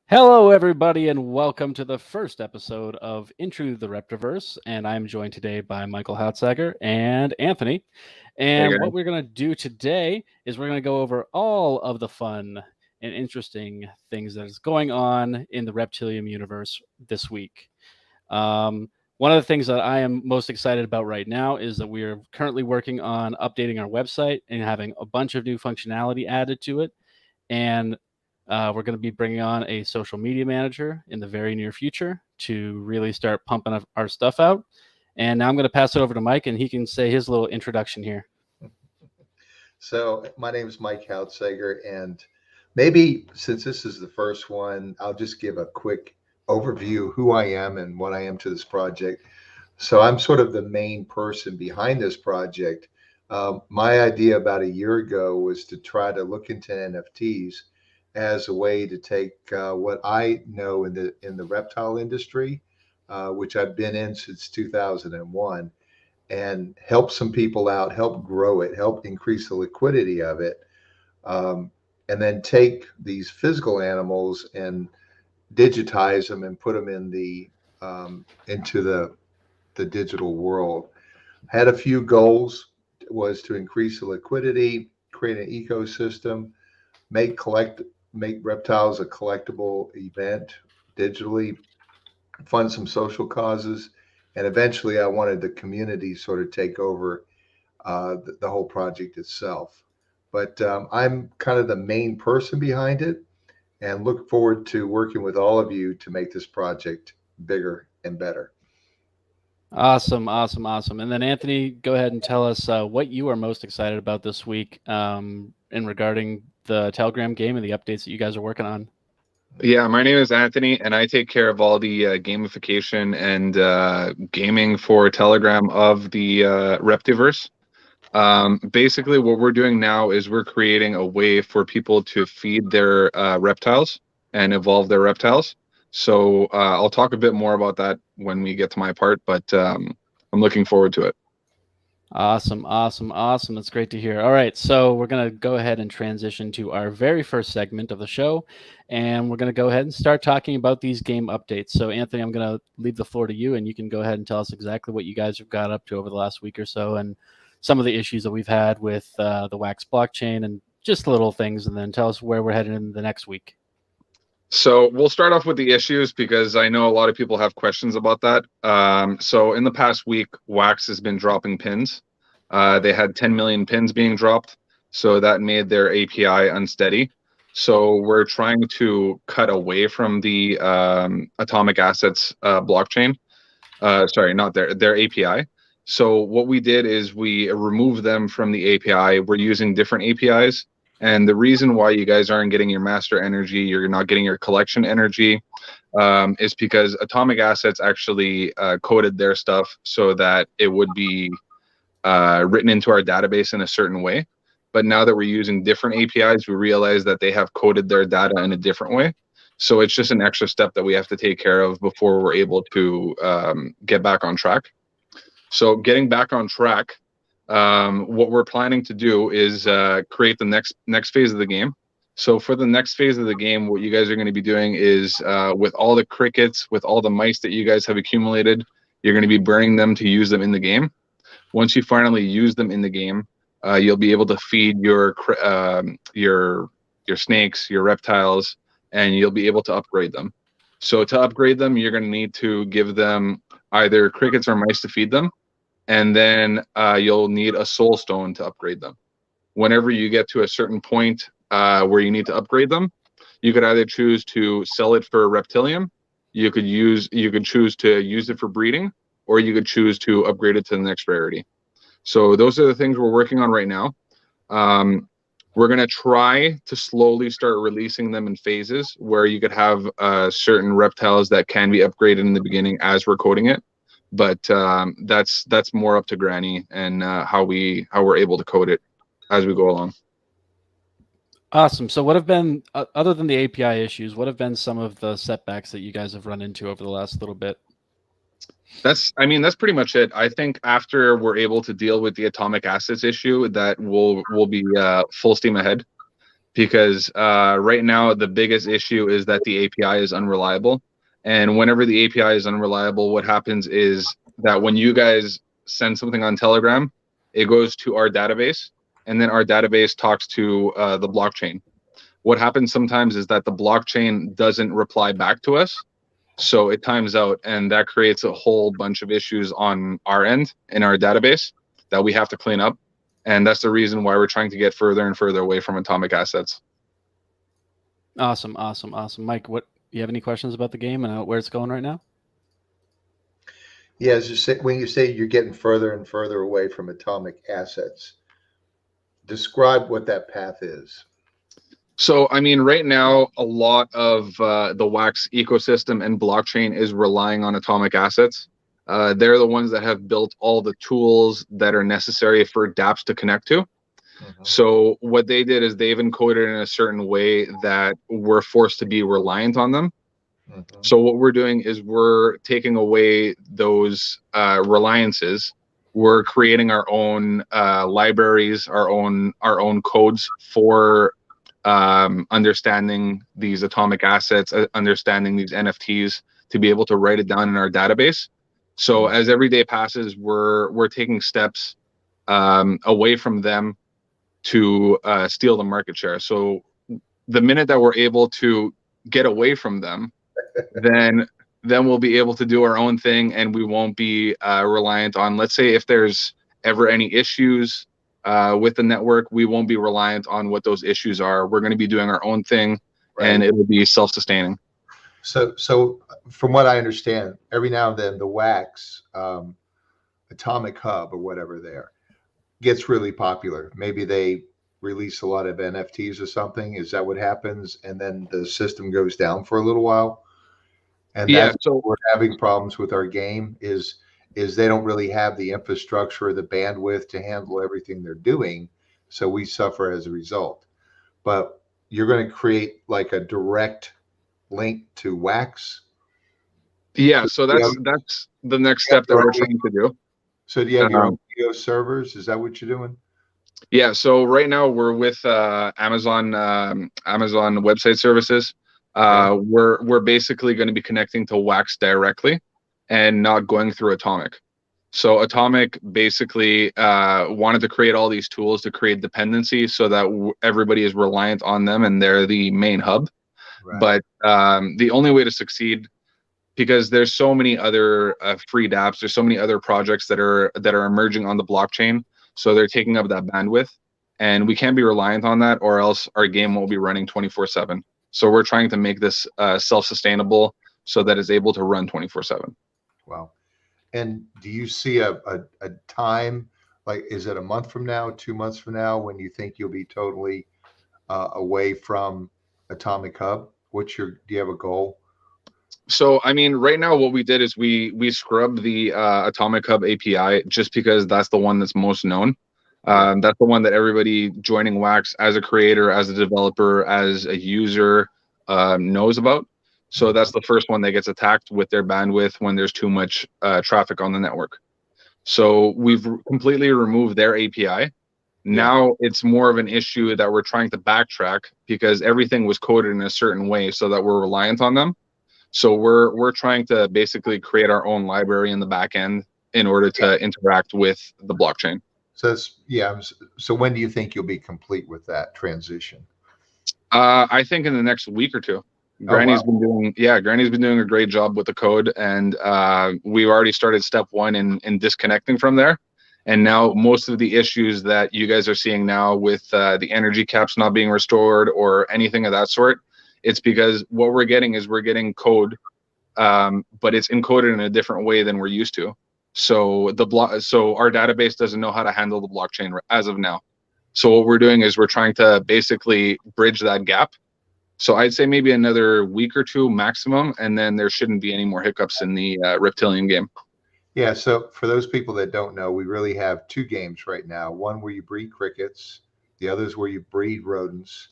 Hello, everybody, and welcome to the first episode of Into the Reptiverse. And I'm joined today by Michael Hautsager and Anthony. Hey And guys. what we're going to do today is we're going to go over all of the fun and interesting things that is going on in the Reptilium universe this week. One of the things that I am most excited about right now is that we are currently working on updating our website and having a bunch of new functionality added to it. And we're going to be bringing on a social media manager in the very near future to really start pumping our stuff out. And now I'm going to pass it over to Mike, and he can say his little introduction here. So my name is Mike Hautsager, and maybe since this is the first one, I'll just give a quick overview of who I am and what I am to this project. So I'm sort of the main person behind this project. My idea about a year ago was to try to look into NFTs as a way to take what I know in the reptile industry, which I've been in since 2001, and help some people out, help grow it, help increase the liquidity of it, and then take these physical animals and digitize them and put them into the digital world. Had a few goals. Was to increase the liquidity, create an ecosystem, make collect make reptiles a collectible event digitally, fund some social causes, and eventually I wanted the community sort of take over the whole project itself. But I'm kind of the main person behind it, and look forward to working with all of you to make this project bigger and better. Awesome, awesome, awesome. And then, Anthony, go ahead and tell us what you are most excited about this week in regarding the Telegram game and the updates that you guys are working on. Yeah, my name is Anthony, and I take care of all the gamification and gaming for Telegram of the Reptiverse. Basically, what we're doing now is we're creating a way for people to feed their reptiles and evolve their reptiles. So I'll talk a bit more about that when we get to my part, but I'm looking forward to it. Awesome, awesome, awesome. That's great to hear. All right, so we're going to go ahead and transition to our very first segment of the show, and we're going to go ahead and start talking about these game updates. So, Anthony, I'm going to leave the floor to you, and you can go ahead and tell us exactly what you guys have got up to over the last week or so and some of the issues that we've had with the Wax blockchain and just little things, and then tell us where we're headed in the next week. So we'll start off with the issues because I know a lot of people have questions about that. So in the past week, Wax has been dropping pins. They had 10 million pins being dropped, so that made their API unsteady. So we're trying to cut away from the Atomic Assets blockchain. Sorry, not their API. So what we did is we removed them from the API. We're using different APIs. And the reason why you guys aren't getting your master energy, you're not getting your collection energy, is because Atomic Assets actually coded their stuff so that it would be written into our database in a certain way. But now that we're using different APIs, we realize that they have coded their data in a different way. So it's just an extra step that we have to take care of before we're able to get back on track. So getting back on track, what we're planning to do is create the next phase of the game. So for the next phase of the game, what you guys are going to be doing is with all the crickets, with all the mice that you guys have accumulated, you're going to be burning them to use them in the game. Once you finally use them in the game, you'll be able to feed your snakes, your reptiles, and you'll be able to upgrade them. So to upgrade them, you're going to need to give them either crickets or mice to feed them, and then you'll need a soul stone to upgrade them. Whenever you get to a certain point where you need to upgrade them, you could either choose to sell it for reptilium, you could choose to use it for breeding, or you could choose to upgrade it to the next rarity. So those are the things we're working on right now. We're going to try to slowly start releasing them in phases where you could have certain reptiles that can be upgraded in the beginning as we're coding it. But that's more up to Granny and how we're able to code it as we go along. Awesome. So what have been, other than the API issues, what have been some of the setbacks that you guys have run into over the last little bit? That's pretty much it. I think after we're able to deal with the Atomic Assets issue, that we'll be full steam ahead. because right now the biggest issue is that the API is unreliable. And whenever the API is unreliable, what happens is that when you guys send something on Telegram, it goes to our database, and then our database talks to the blockchain. What happens sometimes is that the blockchain doesn't reply back to us, so it times out, and that creates a whole bunch of issues on our end in our database that we have to clean up. And that's the reason why we're trying to get further and further away from atomic assets. Awesome. Mike, what you have any questions about the game and where it's going right now? Yeah, as you say, when you say you're getting further and further away from atomic assets, describe what that path is. So, I mean, right now, a lot of the Wax ecosystem and blockchain is relying on atomic assets. They're the ones that have built all the tools that are necessary for dApps to connect to. So what they did is they've encoded in a certain way that we're forced to be reliant on them. So what we're doing is we're taking away those reliances. We're creating our own libraries, our own codes for understanding these atomic assets, understanding these NFTs, to be able to write it down in our database. So as every day passes, we're taking steps away from them to steal the market share. So the minute that we're able to get away from them, then we'll be able to do our own thing, and we won't be reliant on, let's say, if there's ever any issues with the network, we won't be reliant on what those issues are. We're going to be doing our own thing, and it will be self-sustaining. So from what I understand, every now and then the Wax Atomic Hub or whatever there gets really popular. Maybe they release a lot of NFTs or something. Is that what happens? And then the system goes down for a little while. And Yeah, that's so we're having problems with our game is they don't really have the infrastructure or the bandwidth to handle everything they're doing. So we suffer as a result. But you're going to create like a direct link to Wax. yeah, so that's the next step that we're trying to do. So do you have your own video servers? Is that what you're doing? Yeah, so right now we're with Amazon website services. We're basically going to be connecting to Wax directly and not going through Atomic. So Atomic basically wanted to create all these tools to create dependency so that everybody is reliant on them and they're the main hub. Right. But the only way to succeed, because there's so many other free dApps, there's so many other projects that are emerging on the blockchain, so they're taking up that bandwidth, and we can't be reliant on that, or else our game won't be running 24/7. So we're trying to make this self-sustainable so that it's able to run 24/7. Wow. And do you see a time, like, is it a month from now, 2 months from now, when you think you'll be totally away from Atomic Hub? Do you have a goal? So, I mean, right now what we did is we scrubbed the Atomic Hub API just because that's the one that's most known. That's the one that everybody joining Wax as a creator, as a developer, as a user knows about. So that's the first one that gets attacked with their bandwidth when there's too much traffic on the network. So we've completely removed their API. Now it's more of an issue that we're trying to backtrack because everything was coded in a certain way so that we're reliant on them. So we're trying to basically create our own library in the back end in order to interact with the blockchain. So So when do you think you'll be complete with that transition? I think in the next week or two. Granny's been doing a great job with the code, and we've already started step one in disconnecting from there. And now most of the issues that you guys are seeing now with the energy caps not being restored or anything of that sort, it's because what we're getting code, but it's encoded in a different way than we're used to. So so our database doesn't know how to handle the blockchain as of now. So what we're doing is we're trying to basically bridge that gap. So I'd say maybe another week or two maximum, and then there shouldn't be any more hiccups in the Reptilian game. Yeah, so for those people that don't know, we really have two games right now. One where you breed crickets, the other is where you breed rodents.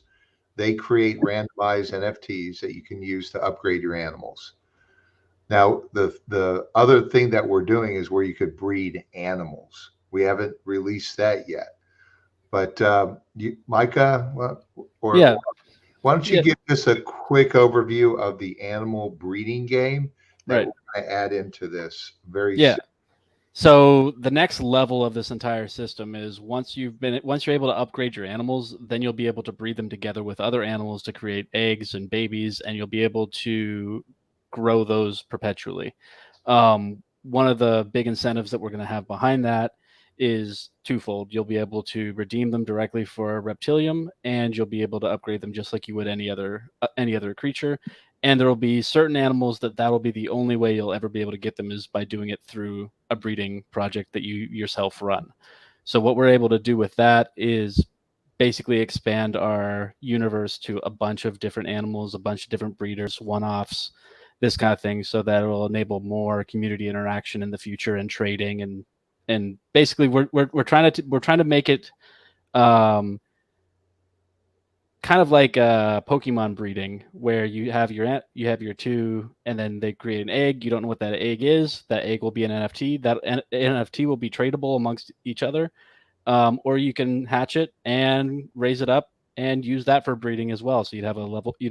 They create randomized NFTs that you can use to upgrade your animals. Now, the other thing that we're doing is where you could breed animals. We haven't released that yet. But Micah, Yeah, why don't you yeah, give us a quick overview of the animal breeding game that right. we're going to add into this very Yeah. soon? So the next level of this entire system is once you're able to upgrade your animals, then you'll be able to breed them together with other animals to create eggs and babies, and you'll be able to grow those perpetually. One of the big incentives that we're going to have behind that is twofold. You'll be able to redeem them directly for Reptilium, and you'll be able to upgrade them just like you would any other creature. And there will be certain animals that'll be the only way you'll ever be able to get them is by doing it through a breeding project that you yourself run. So what we're able to do with that is basically expand our universe to a bunch of different animals, a bunch of different breeders, one-offs, this kind of thing, so that it will enable more community interaction in the future and trading and basically we're trying to make it um, kind of like Pokemon breeding, where you have your two, and then they create an egg. You don't know what that egg is. That egg will be an NFT. That NFT will be tradable amongst each other, or you can hatch it and raise it up and use that for breeding as well. So you'd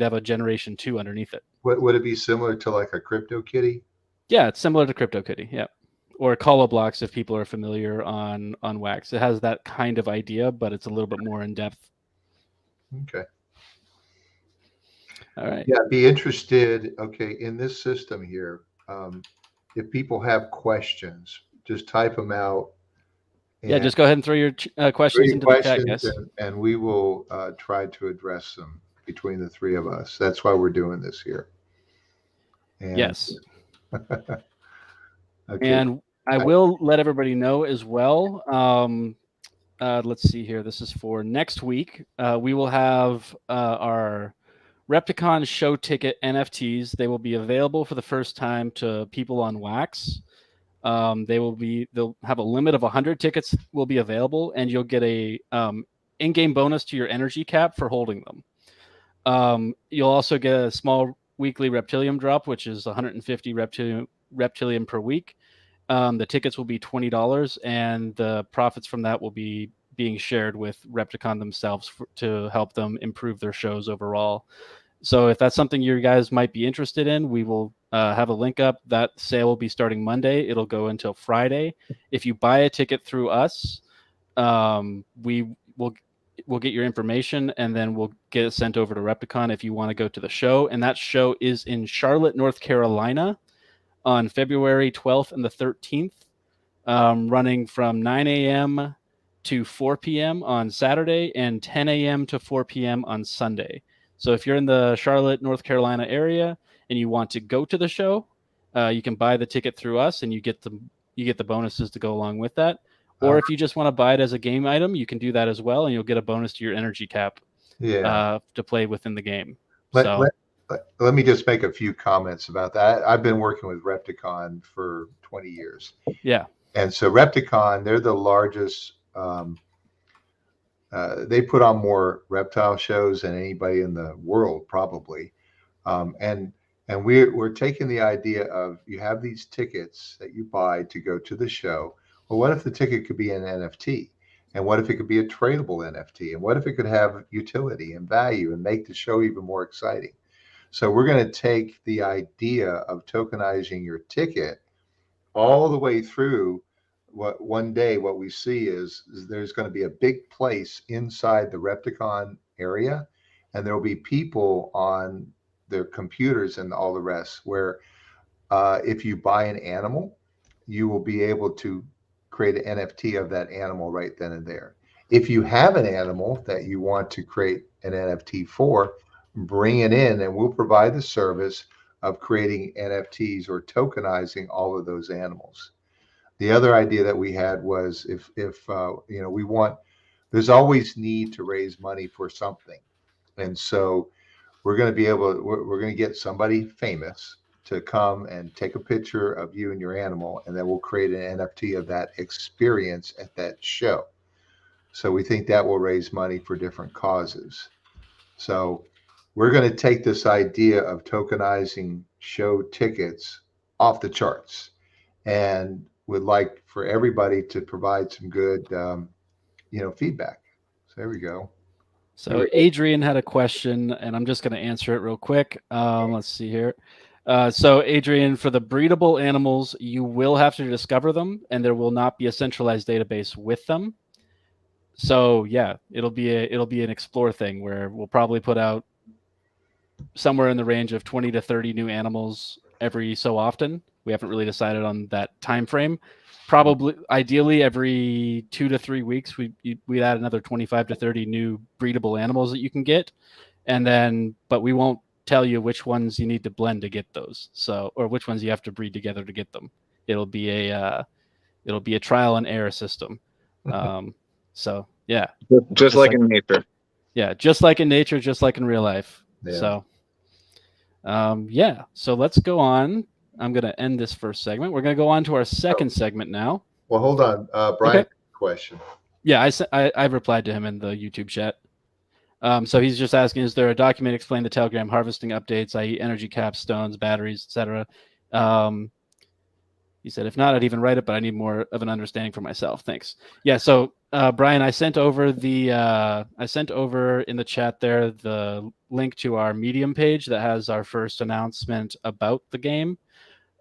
have a generation two underneath it. Would it be similar to like a crypto kitty? Yeah, it's similar to CryptoKitty. Yeah. Or Colo Blocks if people are familiar on Wax. It has that kind of idea, but it's a little bit more in depth. Okay. All right. Yeah, be interested. Okay, in this system here, if people have questions, just type them out Yeah, and just go ahead and throw your questions three into the chat, questions, guys. and we will try to address them between the three of us. That's why we're doing this here. And Yes. okay, And I I, will let everybody know as well. Let's see here. This is for next week. We will have our Repticon show ticket NFTs. They will be available for the first time to people on Wax. They'll have a limit of 100 tickets will be available, and you'll get a in-game bonus to your energy cap for holding them. You'll also get a small weekly Reptilium drop, which is 150 Reptilium per week. The tickets will be $20, and the profits from that will be being shared with Repticon themselves to help them improve their shows overall. So if that's something you guys might be interested in, we will have a link up. That sale will be starting Monday. It'll go until Friday. If you buy a ticket through us, we will we'll get your information and then we'll get it sent over to Repticon if you want to go to the show. And that show is in Charlotte, North Carolina on February 12th and the 13th, running from 9 a.m. to 4 p.m. on Saturday and 10 a.m. to 4 p.m. on Sunday. So if you're in the Charlotte, North Carolina area and you want to go to the show, you can buy the ticket through us and you get the bonuses to go along with that. Or if you just want to buy it as a game item, you can do that as well, and you'll get a bonus to your energy cap yeah. to play within the game. Let, So let, let me just make a few comments about that. I've been working with Repticon for 20 years. yeah, And so Repticon, they're the largest. They put on more reptile shows than anybody in the world, probably. And we're taking the idea of you have these tickets that you buy to go to the show. Well, what if the ticket could be an NFT? And what if it could be a tradable NFT? And what if it could have utility and value and make the show even more exciting? So we're going to take the idea of tokenizing your ticket all the way through. What one day what we see is there's going to be a big place inside the Repticon area, and there will be people on their computers and all the rest where if you buy an animal, you will be able to create an NFT of that animal right then and there. If you have an animal that you want to create an NFT for, bring it in and we'll provide the service of creating NFTs or tokenizing all of those animals. The other idea that we had was if we want, there's always need to raise money for something, and so we're going to get somebody famous to come and take a picture of you and your animal, and then we'll create an NFT of that experience at that show. So we think that will raise money for different causes. So we're going to take this idea of tokenizing show tickets off the charts, and would like for everybody to provide some good, feedback. There we go. So Adrian had a question, and I'm just going to answer it real quick. Let's see here. So Adrian, for the breedable animals, you will have to discover them, and there will not be a centralized database with them. So yeah, it'll be an explore thing where we'll probably put out somewhere in the range of 20 to 30 new animals every so often. We haven't really decided on that time frame. Probably, ideally, every 2 to 3 weeks, we'd add another 25 to 30 new breedable animals that you can get, and then, but we won't tell you which ones you need to blend to get those. So, or which ones you have to breed together to get them. It'll be a trial and error system. So yeah, just like in nature. Yeah, just like in nature, just like in real life. Yeah. So, yeah. So let's go on. I'm going to end this first segment. We're going to go on to our second segment now. Well, hold on, Brian. Okay. Question. Yeah, I've replied to him in the YouTube chat. So he's just asking, is there a document explaining the Telegram harvesting updates, i.e. energy caps, stones, batteries, etc.? He said, if not, I'd even write it, but I need more of an understanding for myself. Thanks. Yeah. So Brian, I sent over in the chat there the link to our Medium page that has our first announcement about the game.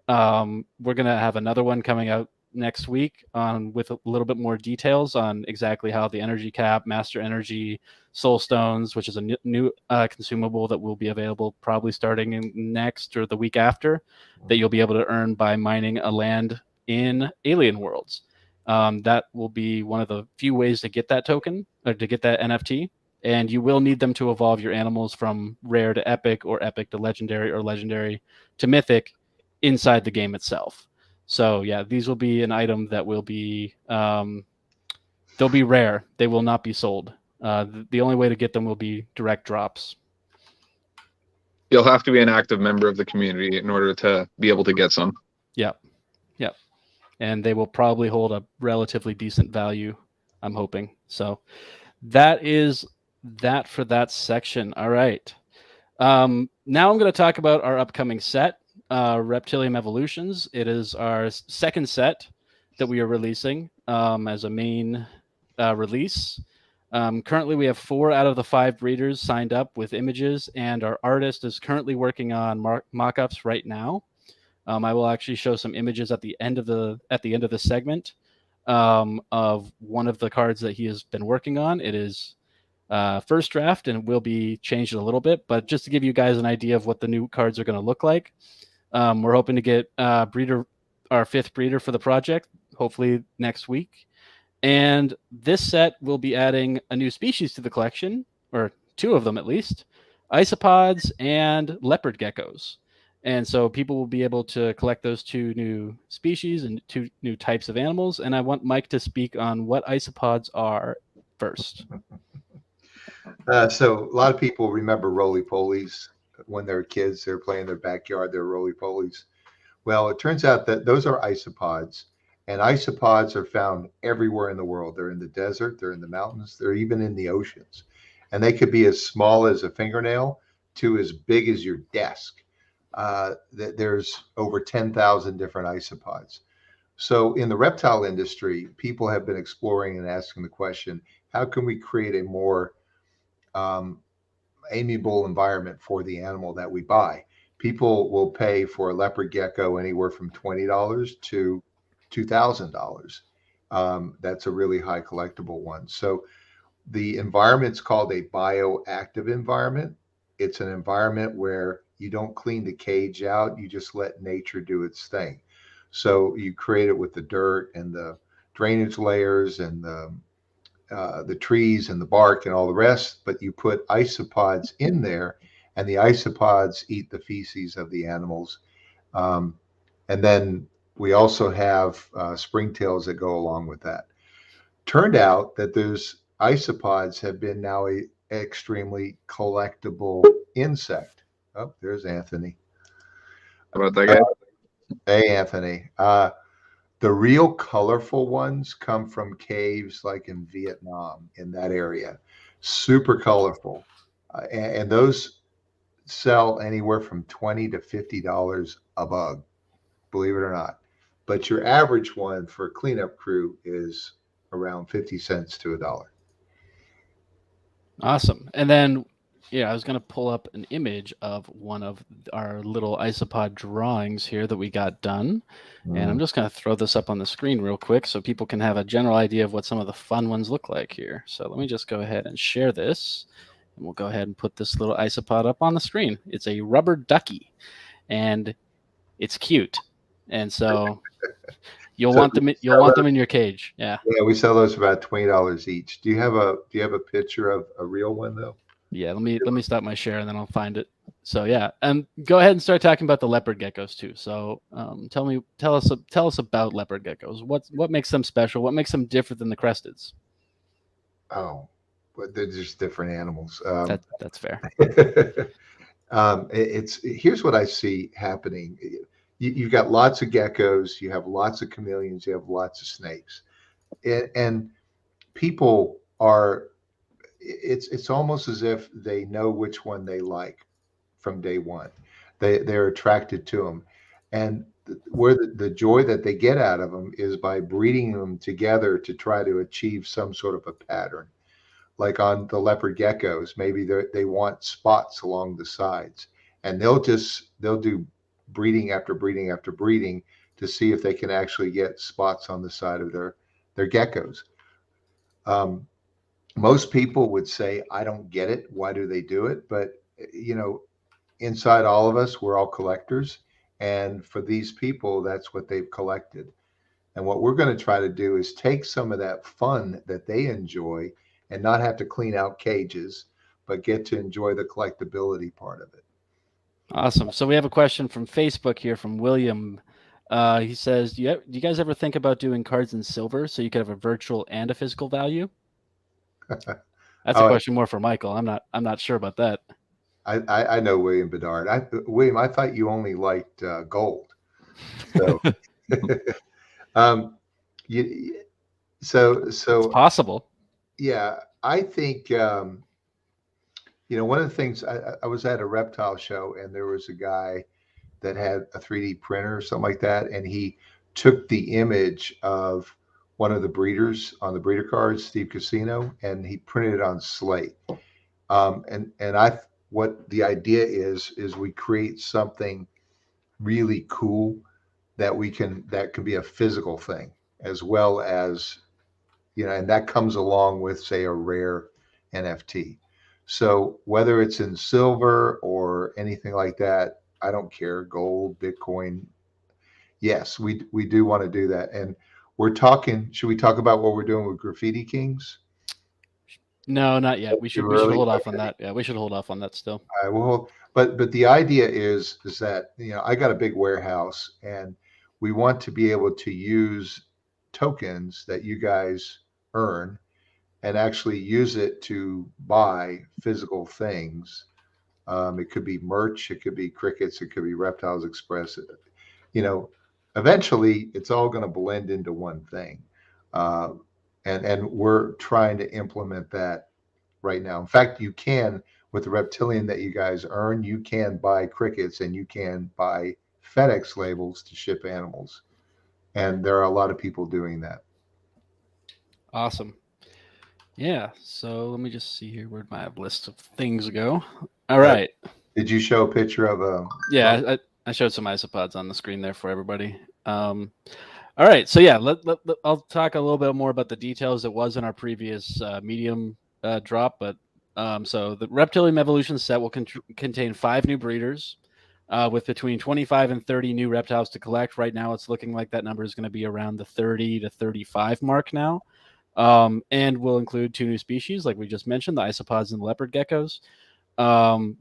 We're gonna have another one coming out next week with a little bit more details on exactly how the energy cap, master energy, soul stones, which is a new consumable that will be available probably starting in next or the week after, that you'll be able to earn by mining a land in Alien Worlds. That will be one of the few ways to get that token or to get that NFT. And you will need them to evolve your animals from rare to epic, or epic to legendary, or legendary to mythic inside the game itself. So yeah, these will be an item that will be they'll be rare. They will not be sold. The only way to get them will be direct drops. You'll have to be an active member of the community in order to be able to get some. Yep. And they will probably hold a relatively decent value, I'm hoping. So that is that for that section. All right. Now I'm going to talk about our upcoming set, Reptilium Evolutions. It is our second set that we are releasing as a main release. Currently, we have 4 out of the 5 breeders signed up with images, and our artist is currently working on mock-ups right now. I will actually show some images at the end of the segment of one of the cards that he has been working on. It is first draft, and will be changed a little bit, but just to give you guys an idea of what the new cards are going to look like. We're hoping to get our 5th breeder for the project, hopefully next week. And this set will be adding a new species to the collection, or 2 of them at least, isopods and leopard geckos. And so people will be able to collect those 2 new species and 2 new types of animals. And I want Mike to speak on what isopods are first. So a lot of people remember roly-polies. When they're kids, they're playing in their backyard, they're roly-polies. Well, it turns out that those are isopods, and isopods are found everywhere in the world. They're in the desert, they're in the mountains, they're even in the oceans. And they could be as small as a fingernail to as big as your desk. There's over 10,000 different isopods. So in the reptile industry, people have been exploring and asking the question, how can we create a more amiable environment for the animal that we buy? People will pay for a leopard gecko anywhere from $20 to $2,000. That's a really high collectible one. So the environment's called a bioactive environment. It's an environment where you don't clean the cage out, you just let nature do its thing. So you create it with the dirt and the drainage layers and the trees and the bark and all the rest, but you put isopods in there, and the isopods eat the feces of the animals. And then we also have springtails that go along with that. Turned out that those isopods have been now a extremely collectible insect. Oh, there's Anthony. How about that guy? Hey, Anthony. The real colorful ones come from caves like in Vietnam, in that area. Super colorful. And those sell anywhere from $20 to $50 a bug, believe it or not. But your average one for a cleanup crew is around 50 cents to $1. Awesome. And then, I was going to pull up an image of one of our little isopod drawings here that we got done. And I'm just going to throw this up on the screen real quick so people can have a general idea of what some of the fun ones look like here. So let me just go ahead and share this. And we'll go ahead and put this little isopod up on the screen. It's a rubber ducky, and it's cute. And so you'll want them in your cage. Yeah. Yeah, we sell those for about $20 each. Do you have a picture of a real one though? Yeah, let me stop my share and then I'll find it. So yeah, and go ahead and start talking about the leopard geckos too. So tell us about leopard geckos. What makes them special? What makes them different than the cresteds? Oh, but they're just different animals. That's fair. It's here's what I see happening. You've got lots of geckos, you have lots of chameleons, you have lots of snakes, and people are. It's almost as if they know which one they like from day one. They're attracted to them, and where the joy that they get out of them is by breeding them together to try to achieve some sort of a pattern. Like on the leopard geckos, maybe they want spots along the sides, and they'll do breeding after breeding after breeding to see if they can actually get spots on the side of their geckos. Most people would say, I don't get it. Why do they do it? But, inside all of us, we're all collectors. And for these people, that's what they've collected. And what we're going to try to do is take some of that fun that they enjoy and not have to clean out cages, but get to enjoy the collectability part of it. Awesome. So we have a question from Facebook here from William. He says, do you guys ever think about doing cards in silver so you could have a virtual and a physical value? That's a question more for Michael. I'm not sure about that. I know William Bedard. William, I thought you only liked gold. So, it's possible. Yeah, I think one of the things I was at a reptile show and there was a guy that had a 3D printer or something like that, and he took the image of one of the breeders on the breeder cards, Steve Casino, and he printed it on slate. What the idea is we create something really cool that can be a physical thing as well as, and that comes along with, say, a rare NFT. So whether it's in silver or anything like that, I don't care, gold, Bitcoin. Yes, we do want to do that. And we're talking, should we talk about what we're doing with Graffiti Kings? No, not yet. We should hold off on that. Yeah, we should hold off on that still. All right, well, but the idea is that, I got a big warehouse and we want to be able to use tokens that you guys earn and actually use it to buy physical things. It could be merch, it could be crickets, it could be Reptiles Express. Eventually it's all going to blend into one thing. And we're trying to implement that right now. In fact, you can, with the reptilian that you guys earn, you can buy crickets and you can buy FedEx labels to ship animals. And there are a lot of people doing that. Awesome. Yeah. So let me just see here. Where'd my list of things go? All right. Did you show a picture of a? Yeah, I showed some isopods on the screen there for everybody. All right. So yeah, I'll talk a little bit more about the details that was in our previous medium drop. But so the Reptilium Evolution set will contain 5 new breeders with between 25 and 30 new reptiles to collect. Right now, it's looking like that number is going to be around the 30 to 35 mark now. And will include 2 new species, like we just mentioned, the isopods and the leopard geckos.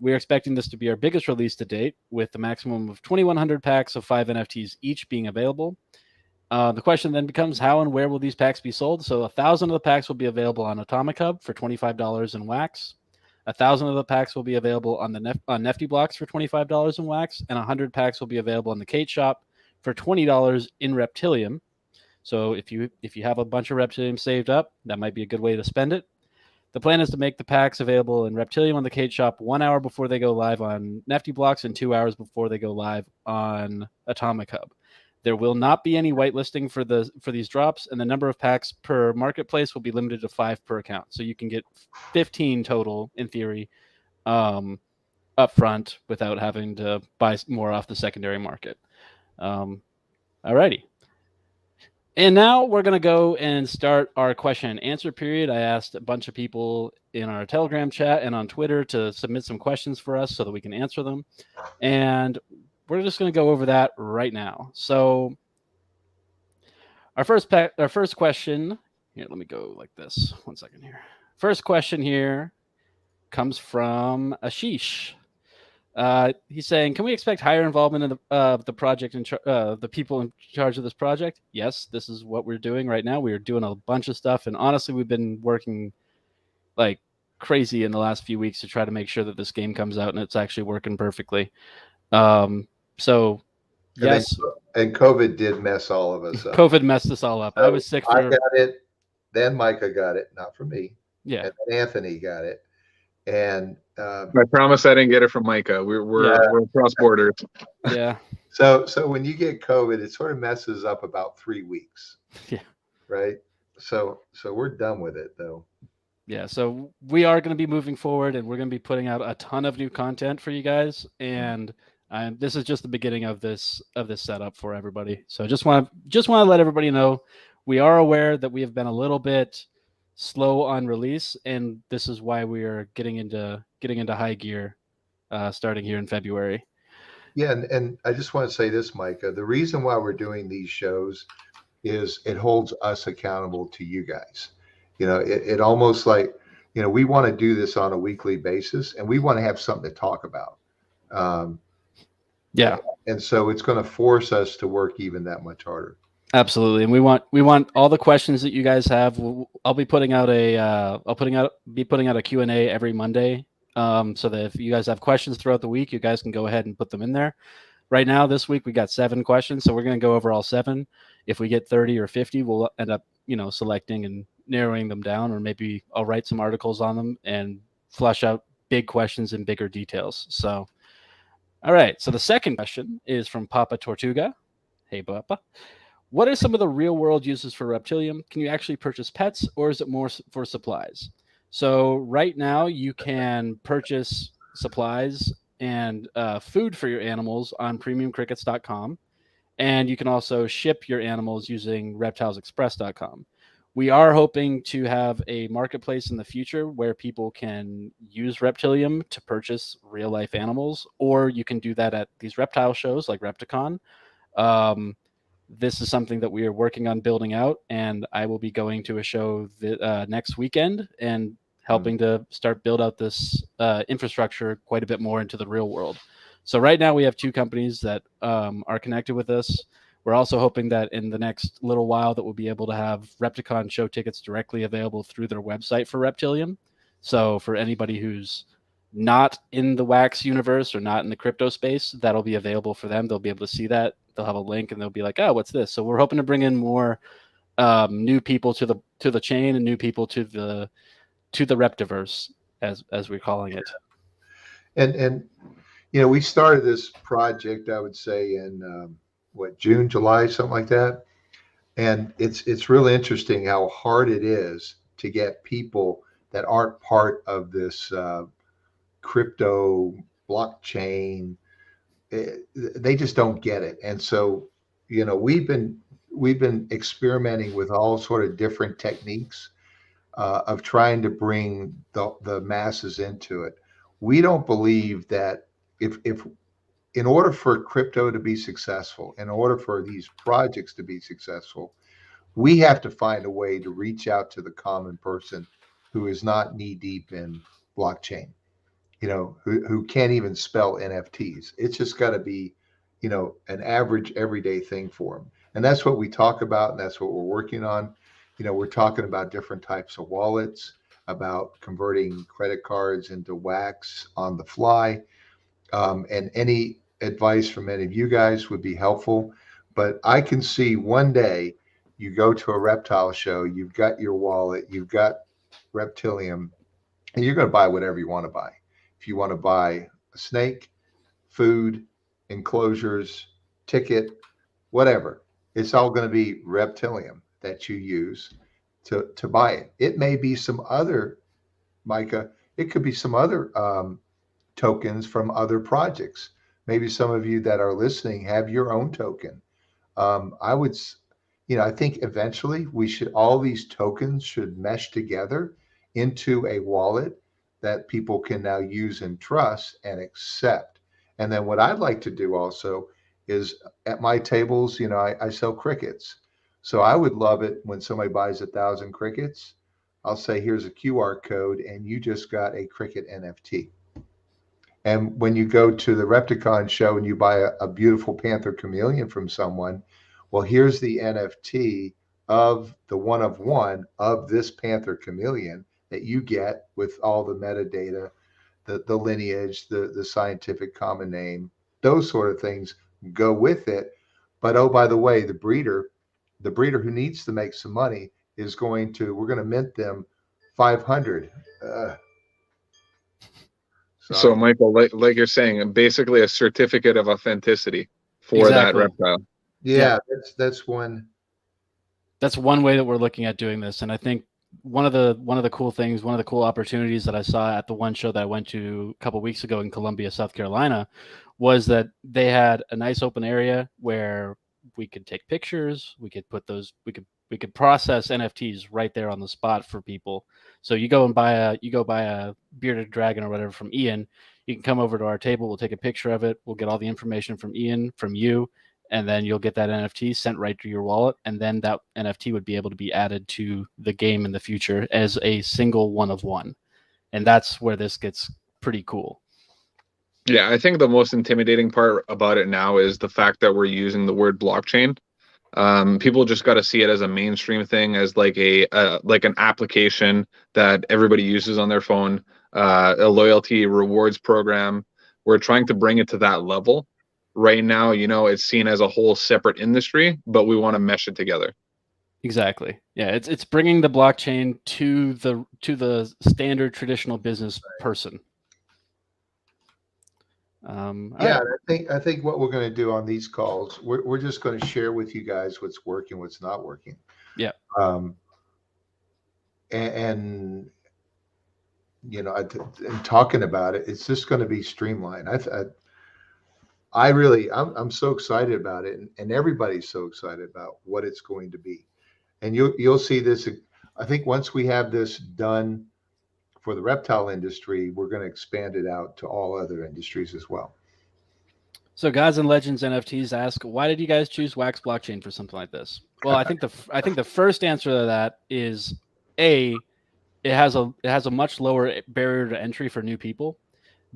We're expecting this to be our biggest release to date, with the maximum of 2,100 packs of 5 NFTs each being available. The question then becomes, how and where will these packs be sold? So 1,000 of the packs will be available on Atomic Hub for $25 in wax. 1,000 of the packs will be available on on Nifty Blocks for $25 in wax, and 100 packs will be available on the Kate Shop for $20 in Reptilium. So if you have a bunch of Reptilium saved up, that might be a good way to spend it. The plan is to make the packs available in Reptilium on the Kate Shop 1 hour before they go live on Nifty Blocks and 2 hours before they go live on Atomic Hub. There will not be any whitelisting for these drops, and the number of packs per marketplace will be limited to 5 per account. So you can get 15 total in theory up front without having to buy more off the secondary market. Alrighty. And now we're going to go and start our question and answer period. I asked a bunch of people in our Telegram chat and on Twitter to submit some questions for us so that we can answer them. And we're just going to go over that right now. So our first question here, let me go like this. 1 second here. First question here comes from Ashish. He's saying, can we expect higher involvement in the project and the people in charge of this project? Yes, this is what we're doing right now. We are doing a bunch of stuff, and honestly, we've been working like crazy in the last few weeks to try to make sure that this game comes out and it's actually working perfectly. So yes, and COVID did mess all of us up. COVID messed us all up. So I was sick. I got it. Then Micah got it, not from me. Yeah. And then Anthony got it. And I promise I didn't get it from Micah. We're across borders. Yeah. So when you get COVID, it sort of messes up about 3 weeks. Yeah. Right. So we're done with it though. Yeah. So we are going to be moving forward, and we're going to be putting out a ton of new content for you guys. And this is just the beginning of this setup for everybody. So just want to let everybody know we are aware that we have been a little bit slow on release, and this is why we are getting into high gear starting here in February. Yeah, and I just want to say this, Micah. The reason why we're doing these shows is it holds us accountable to you guys. You know, it almost like, you know, we want to do this on a weekly basis, and we want to have something to talk about. Yeah. And so it's going to force us to work even that much harder. Absolutely, and we want all the questions that you guys have. I'll be putting out a Q&A every Monday, so that if you guys have questions throughout the week, you guys can go ahead and put them in there. Right now, this week we got 7 questions, so we're going to go over all 7. If we get 30 or 50, we'll end up selecting and narrowing them down, or maybe I'll write some articles on them and flesh out big questions in bigger details. So, all right. So the second question is from Papa Tortuga. Hey, Papa. What are some of the real-world uses for Reptilium? Can you actually purchase pets, or is it more for supplies? So right now, you can purchase supplies and food for your animals on premiumcrickets.com, and you can also ship your animals using reptilesexpress.com. We are hoping to have a marketplace in the future where people can use Reptilium to purchase real-life animals, or you can do that at these reptile shows like Repticon. This is something that we are working on building out, and I will be going to a show next weekend and helping to start build out this infrastructure quite a bit more into the real world. So right now we have 2 companies that are connected with us. We're also hoping that in the next little while that we'll be able to have Repticon show tickets directly available through their website for Reptilium. So for anybody who's not in the wax universe or not in the crypto space, that'll be available for them. They'll be able to see that. They'll have a link and they'll be like, oh, what's this? So we're hoping to bring in more new people to the chain and new people to the Reptiverse, as we're calling it. And we started this project, I would say, in June, July, something like that. And it's really interesting how hard it is to get people that aren't part of this crypto blockchain. They just don't get it. And so, we've been experimenting with all sort of different techniques of trying to bring the masses into it. We don't believe that if in order for crypto to be successful, in order for these projects to be successful, we have to find a way to reach out to the common person who is not knee deep in blockchain. Who can't even spell NFTs. It's just got to be, an average everyday thing for them. And that's what we talk about. And that's what we're working on. We're talking about different types of wallets, about converting credit cards into wax on the fly. And any advice from any of you guys would be helpful. But I can see one day you go to a reptile show, you've got your wallet, you've got Reptilium, and you're going to buy whatever you want to buy. If you want to buy a snake, food, enclosures, ticket, whatever. It's all going to be Reptilium that you use to buy it. It may be some other, Micah, it could be some other tokens from other projects. Maybe some of you that are listening have your own token. I would, I think eventually we should, all these tokens should mesh together into a wallet that people can now use and trust and accept. And then what I'd like to do also is at my tables, I sell crickets. So I would love it when somebody buys 1,000 crickets. I'll say, here's a QR code, and you just got a cricket NFT. And when you go to the Repticon show and you buy a beautiful Panther chameleon from someone, well, here's the NFT of the one of one of this Panther chameleon that you get with all the metadata, the lineage, the scientific common name, those sort of things go with it. But oh, by the way, the breeder who needs to make some money is we're going to mint them 500. So, Sorry. Michael, like you're saying, basically a certificate of authenticity for that Exactly. reptile. Yeah, that's one. That's one way that we're looking at doing this. And I think one of the cool things, one of the cool opportunities that I saw at the one show that I went to a couple of weeks ago in Columbia, South Carolina, was that they had a nice open area where we could take pictures, we could put those, we could process NFTs right there on the spot for people. So you go buy a bearded dragon or whatever from Ian, you can come over to our table, we'll take a picture of it, we'll get all the information from Ian, from you, and then you'll get that NFT sent right to your wallet, and then that NFT would be able to be added to the game in the future as a single one of one. And that's where this gets pretty cool. Yeah, I think the most intimidating part about it now is the fact that we're using the word blockchain. People just got to see it as a mainstream thing, as like like an application that everybody uses on their phone, a loyalty rewards program. We're trying to bring it to that level. Right now, it's seen as a whole separate industry, but we want to mesh it together. Exactly. Yeah, it's bringing the blockchain to the standard traditional business person. Yeah, right. I think what we're going to do on these calls, we're just going to share with you guys what's working, what's not working. Yeah. And and talking about it, it's just going to be streamlined. I'm so excited about it, and everybody's so excited about what it's going to be. And you'll see this. I think once we have this done for the reptile industry, we're going to expand it out to all other industries as well. So Gods and Legends NFTs ask, why did you guys choose Wax blockchain for something like this? Well, I think the first answer to that is it has a much lower barrier to entry for new people,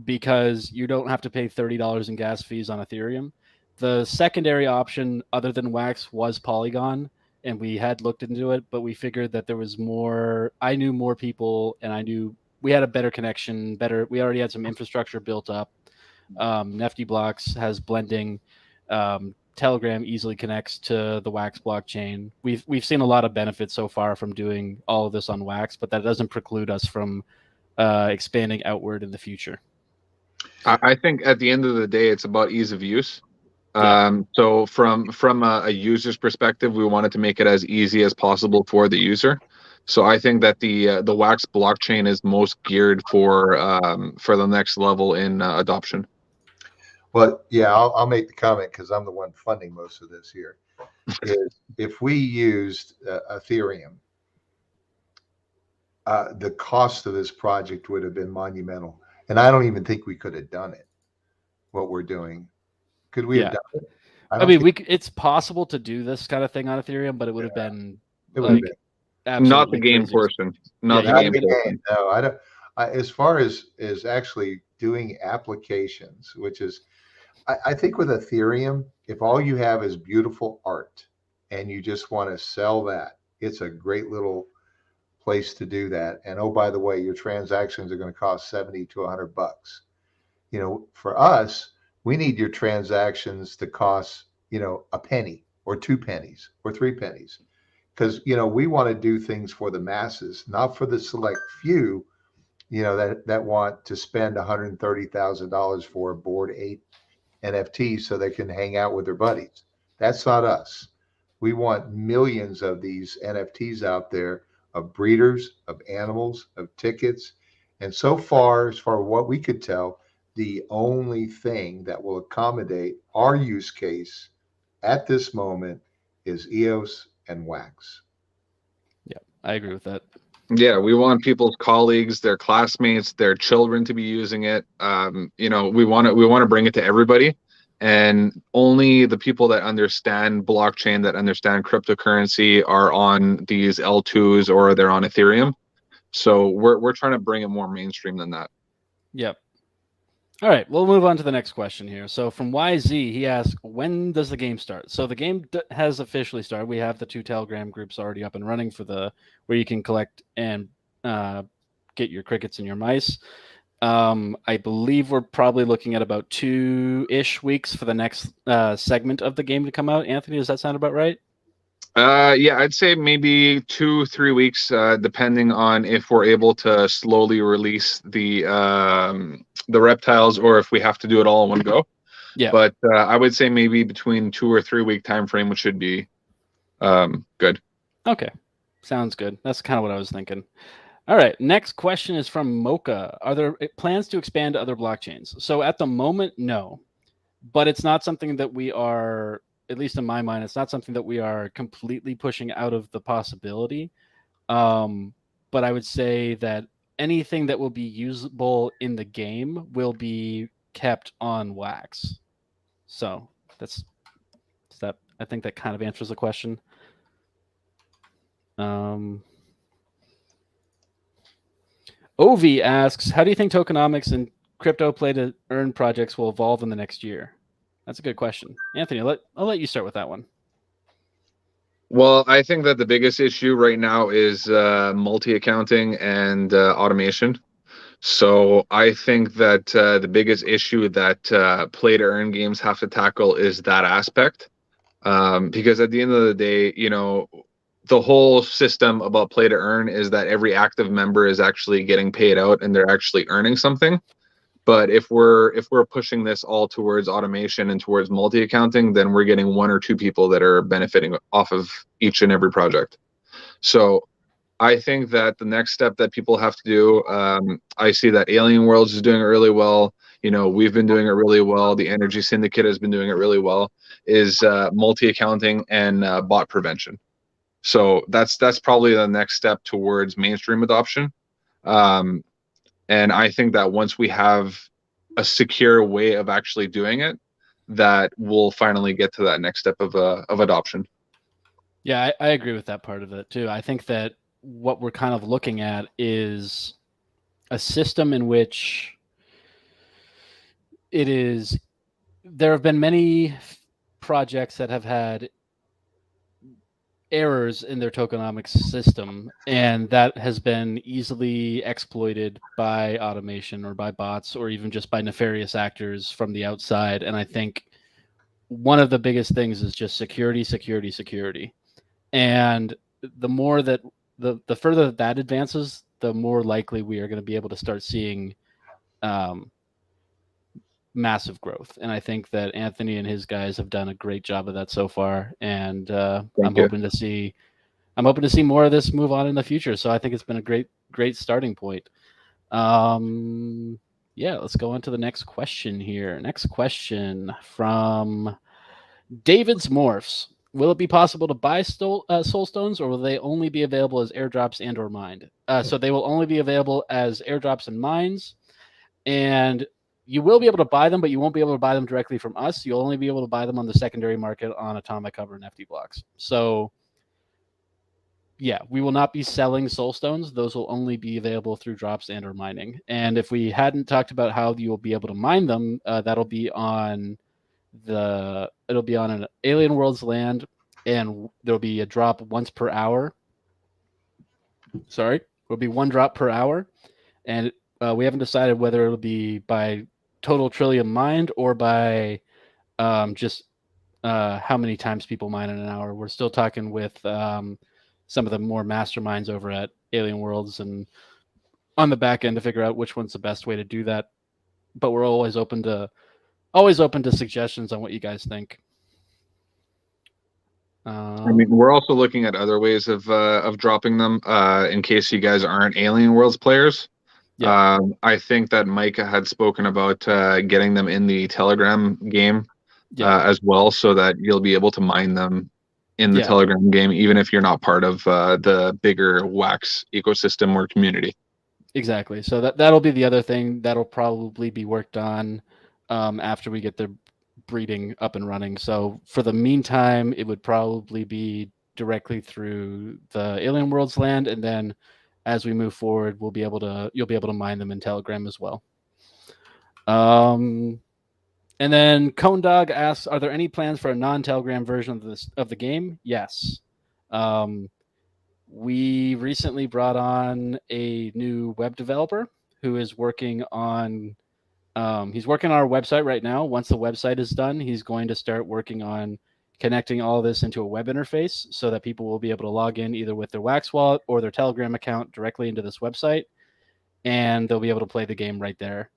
because you don't have to pay $30 in gas fees on Ethereum. The secondary option, other than Wax, was Polygon, and we had looked into it, but we figured that there was more. I knew more people, and I knew we had a better connection. We already had some infrastructure built up. Nefty Blocks has blending. Telegram easily connects to the Wax blockchain. We've seen a lot of benefits so far from doing all of this on Wax, but that doesn't preclude us from expanding outward in the future. I think at the end of the day, it's about ease of use. So from a user's perspective, we wanted to make it as easy as possible for the user. So I think that the Wax blockchain is most geared for the next level in adoption. Well, yeah, I'll make the comment because I'm the one funding most of this here. Is if we used Ethereum, the cost of this project would have been monumental, and I don't even think we could have done it. What we're doing, could we have done it? I mean, it's possible to do this kind of thing on Ethereum, but it would have been not the game portion. Not the game portion. No, I don't. As far as actually doing applications, which is, I think with Ethereum, if all you have is beautiful art and you just want to sell that, it's a great little place to do that. And oh, by the way, your transactions are going to cost 70 to $100. For us, we need your transactions to cost, a penny or 2 pennies or 3 pennies. Because, we want to do things for the masses, not for the select few, that want to spend $130,000 for a board 8 NFT so they can hang out with their buddies. That's not us. We want millions of these NFTs out there of breeders, of animals, of tickets. And so far, as far as what we could tell, the only thing that will accommodate our use case at this moment is EOS and Wax. Yeah, I agree with that. Yeah, we want people's colleagues, their classmates, their children to be using it. We want to bring it to everybody, and only the people that understand blockchain, that understand cryptocurrency, are on these L2s or they're on Ethereum. So we're trying to bring it more mainstream than that. Yep. All right, we'll move on to the next question here. So from YZ, he asks, when does the game start? So the game has officially started. We have the 2 Telegram groups already up and running for where you can collect and get your crickets and your mice. I believe we're probably looking at about 2-ish weeks for the next segment of the game to come out. Anthony, does that sound about right? Yeah, I'd say maybe 2-3 weeks, depending on if we're able to slowly release the reptiles or if we have to do it all in one go. Yeah. But I would say maybe between 2 or 3 week time frame, which should be good. Okay, sounds good. That's kind of what I was thinking. All right, next question is from Mocha. Are there plans to expand to other blockchains? So at the moment, no, but it's not something that we are, at least in my mind, it's not something that we are completely pushing out of the possibility. But I would say that anything that will be usable in the game will be kept on Wax. So I think that kind of answers the question. Ovi asks, how do you think tokenomics and crypto play to earn projects will evolve in the next year? That's a good question. Anthony, I'll let you start with that one. Well, I think that the biggest issue right now is multi-accounting and automation. So I think that the biggest issue that play-to-earn games have to tackle is that aspect. Because at the end of the day, the whole system about play-to-earn is that every active member is actually getting paid out and they're actually earning something. But if we're pushing this all towards automation and towards multi-accounting, then we're getting 1 or 2 people that are benefiting off of each and every project. So I think that the next step that people have to do, I see that Alien Worlds is doing it really well. We've been doing it really well. The Energy Syndicate has been doing it really well. Is multi-accounting and bot prevention. So that's probably the next step towards mainstream adoption. And I think that once we have a secure way of actually doing it, that we'll finally get to that next step of adoption. Yeah, I agree with that part of it too. I think that what we're kind of looking at is a system in which there have been many projects that have had errors in their tokenomics system, and that has been easily exploited by automation or by bots or even just by nefarious actors from the outside. And I think one of the biggest things is just security. And the more that the further that advances, the more likely we are going to be able to start seeing massive growth. And I think that Anthony and his guys have done a great job of that so far. And I'm hoping to see more of this move on in the future. So I think it's been a great starting point. Yeah, let's go on to the next question here. Next question from David's Morphs. Will it be possible to buy soul stones, or will they only be available as airdrops and or mined? So they will only be available as airdrops and mines. And you will be able to buy them, but you won't be able to buy them directly from us. You'll only be able to buy them on the secondary market on Atomic Cover and FT Blocks. So yeah, we will not be selling soul stones. Those will only be available through drops and or mining. And if we hadn't talked about how you will be able to mine them, that'll be on it'll be on an Alien Worlds land, and there'll be a drop once per hour. Sorry, there'll be 1 drop per hour, and we haven't decided whether it'll be by total trillium mined or by just how many times people mine in an hour. We're still talking with some of the more masterminds over at Alien Worlds and on the back end to figure out which one's the best way to do that. But we're always open to suggestions on what you guys think. I mean, we're also looking at other ways of dropping them. In case you guys aren't Alien Worlds players, Yeah, I think that Micah had spoken about getting them in the Telegram game yeah, as well, so that you'll be able to mine them in the yeah. Telegram game, even if you're not part of the bigger Wax ecosystem or community. Exactly. So that'll be the other thing that'll probably be worked on after we get the breeding up and running. So for the meantime, it would probably be directly through the Alien Worlds land, and then as we move forward, you'll be able to mine them in Telegram as well. And then Cone Dog asks, "Are there any plans for a non-Telegram version of the game?" Yes. Um, we recently brought on a new web developer who is working on he's working on our website right now. Once the website is done, he's going to start working on connecting all this into a web interface so that people will be able to log in either with their Wax wallet or their Telegram account directly into this website, and they'll be able to play the game right there.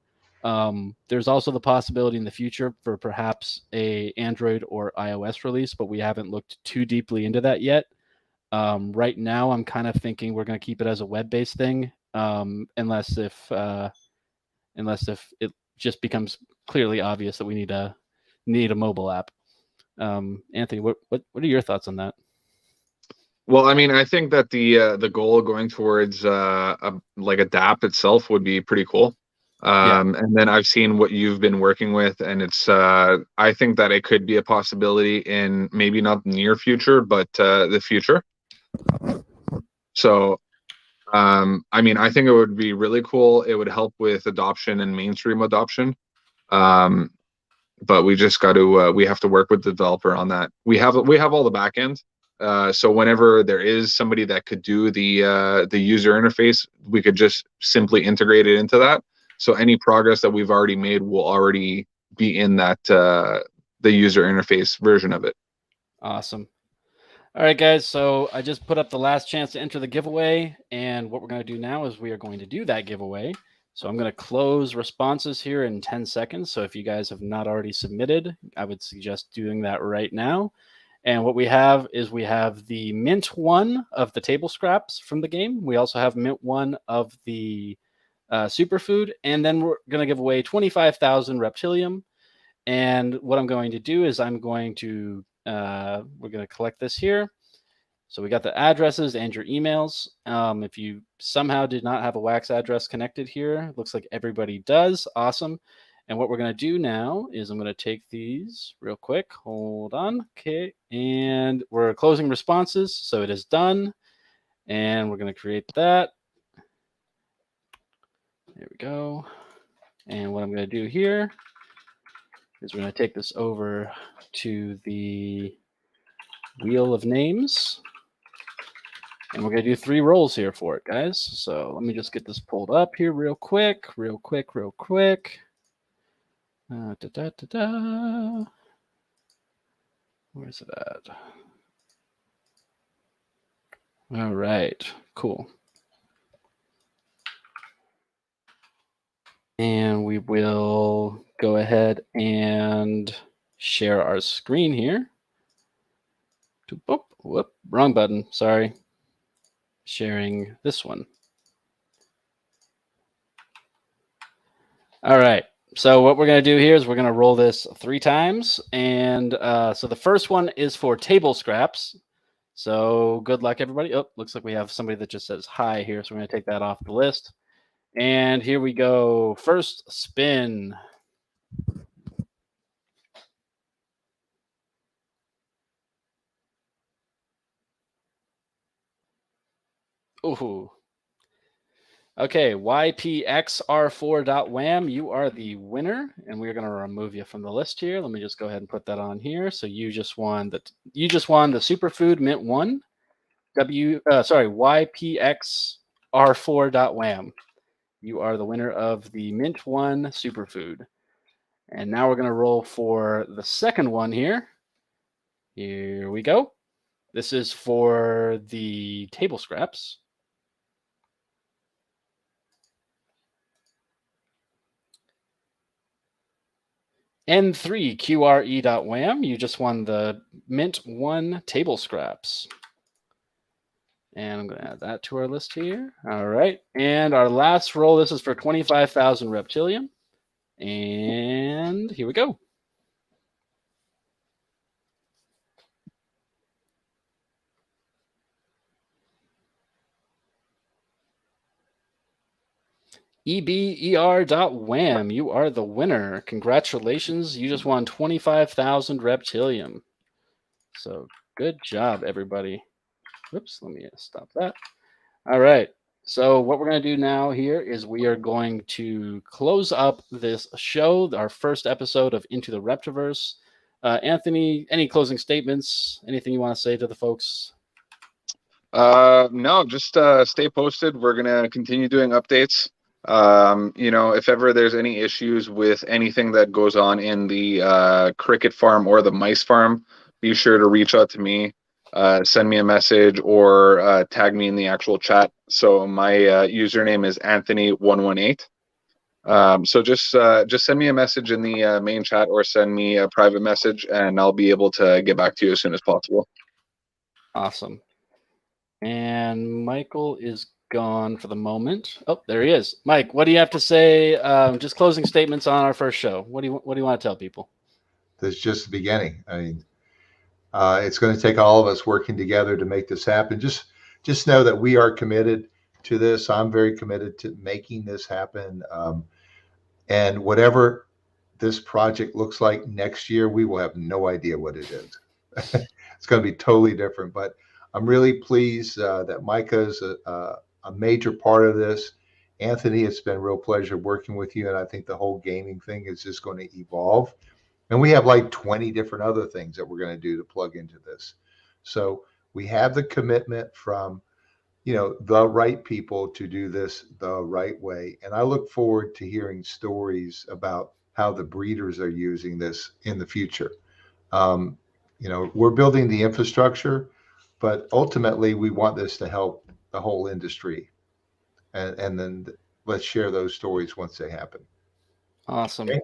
There's also the possibility in the future for perhaps a Android or iOS release, but we haven't looked too deeply into that yet. Right now, I'm kind of thinking we're going to keep it as a web-based thing, unless if it just becomes clearly obvious that we need a mobile app. Anthony, what are your thoughts on that? Well, I mean, I think that the goal going towards like a DApp itself would be pretty cool. Yeah, And then I've seen what you've been working with, and it's I think that it could be a possibility in maybe not the near future, but the future. So, I mean, I think it would be really cool. It would help with adoption and mainstream adoption. Um, but we just got to we have to work with the developer on that. We have all the back end. So whenever there is somebody that could do the user interface, we could just simply integrate it into that. So any progress that we've already made will already be in that the user interface version of it. awesome. All right, guys. So I just put up the last chance to enter the giveaway, and what we're going to do now is we are going to do that giveaway. So I'm going to close responses here in 10 seconds. So if you guys have not already submitted, I would suggest doing that right now. And what we have is we have the mint one of the table scraps from the game. We also have mint one of the superfood, and then we're going to give away 25,000 reptilium. And what I'm going to do is we're going to collect this here. So we got the addresses and your emails. If you somehow did not have a Wax address connected here, looks like everybody does. Awesome. And what we're going to do now is I'm going to take these real quick. Hold on. Okay. And we're closing responses. So it is done. And we're going to create that. There we go. And what I'm going to do here is we're going to take this over to the wheel of names. And we're going to do 3 rolls here for it, guys. So let me just get this pulled up here real quick. Da, da, da, da. Where's it at? All right, cool. And we will go ahead and share our screen here. Whoop, wrong button, sorry. Sharing this one. All right. So what we're going to do here is we're going to roll this 3 times. And so the first one is for table scraps. So good luck, everybody. Oh, looks like we have somebody that just says hi here. So we're going to take that off the list. And here we go. First spin. Ooh. Okay, YPXR4.wham, you are the winner, and we're going to remove you from the list here. Let me just go ahead and put that on here. So you just won the Superfood Mint 1. YPXR4.wham. You are the winner of the Mint 1 Superfood. And now we're going to roll for the second one here. Here we go. This is for the table scraps. N3QRE.wham. You just won the Mint 1 table scraps. And I'm going to add that to our list here. All right. And our last roll, this is for 25,000 Reptilium. And here we go. EBER.wham. You are the winner. Congratulations. You just won 25,000 Reptilium. So good job, everybody. Whoops, let me stop that. All right. So what we're going to do now here is we are going to close up this show, our first episode of Into the Reptiverse. Anthony, any closing statements? Anything you want to say to the folks? No, just stay posted. We're gonna continue doing updates. If ever there's any issues with anything that goes on in the cricket farm or the mice farm, be sure to reach out to me. Send me a message or tag me in the actual chat. So my username is Anthony118. So just send me a message in the main chat or send me a private message, and I'll be able to get back to you as soon as possible. Awesome. And Michael is gone for the moment. Oh, there he is. Mike, what do you have to say? Just closing statements on our first show. What do you want to tell people? This is just the beginning. I mean, it's going to take all of us working together to make this happen. Just know that we are committed to this. I'm very committed to making this happen. And whatever this project looks like next year, we will have no idea what it is. It's going to be totally different. But I'm really pleased that Micah is a major part of this. Anthony, it's been a real pleasure working with you. And I think the whole gaming thing is just going to evolve. And we have like 20 different other things that we're going to do to plug into this. So we have the commitment from, the right people to do this the right way. And I look forward to hearing stories about how the breeders are using this in the future. We're building the infrastructure, but ultimately we want this to help the whole industry. And then let's share those stories once they happen. Awesome. Okay.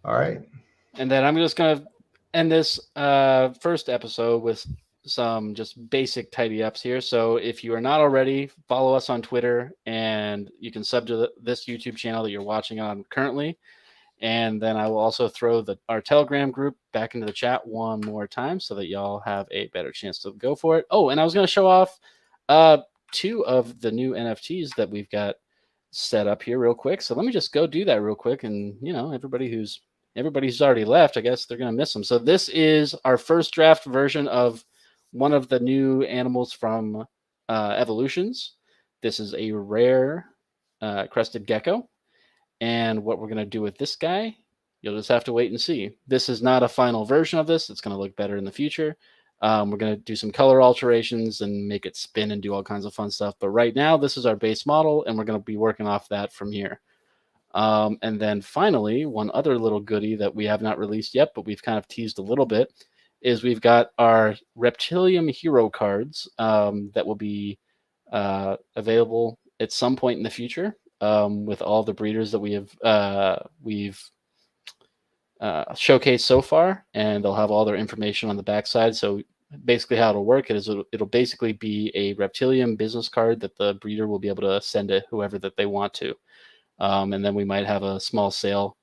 All right. And then I'm just going to end this first episode with some just basic tidy ups here. So if you are not already, follow us on Twitter, and you can sub to this YouTube channel that you're watching on currently. And then I will also throw our Telegram group back into the chat one more time so that y'all have a better chance to go for it. Oh, and I was going to show off 2 of the new NFTs that we've got set up here real quick. So let me just go do that real quick. And, everybody who's already left, I guess they're going to miss them. So this is our first draft version of one of the new animals from Evolutions. This is a rare crested gecko. And what we're going to do with this guy, you'll just have to wait and see. This is not a final version of this. It's going to look better in the future. We're going to do some color alterations and make it spin and do all kinds of fun stuff. But right now, this is our base model, and we're going to be working off that from here. And then finally, one other little goodie that we have not released yet, but we've kind of teased a little bit, is we've got our Reptilium hero cards that will be available at some point in the future. With all the breeders that we've showcased so far, and they'll have all their information on the backside. So basically how it'll work is it'll basically be a Reptilium business card that the breeder will be able to send to whoever that they want to. And then we might have a small sale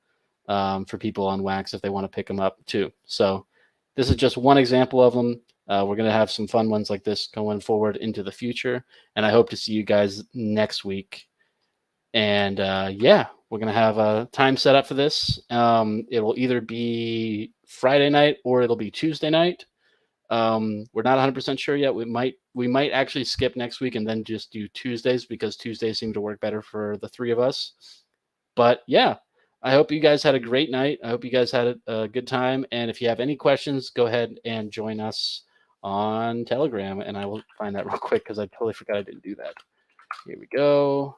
for people on Wax if they want to pick them up too. So this is just one example of them. We're going to have some fun ones like this going forward into the future. And I hope to see you guys next week. And we're going to have a time set up for this. It will either be Friday night or it'll be Tuesday night. We're not 100% sure yet. We might actually skip next week and then just do Tuesdays, because Tuesdays seem to work better for the 3 of us. But yeah, I hope you guys had a great night. I hope you guys had a good time. And if you have any questions, go ahead and join us on Telegram. And I will find that real quick because I totally forgot I didn't do that. Here we go.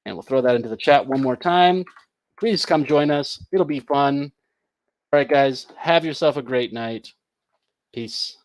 And we'll throw that into the chat one more time. Please come join us. It'll be fun. All right, guys, have yourself a great night. Peace.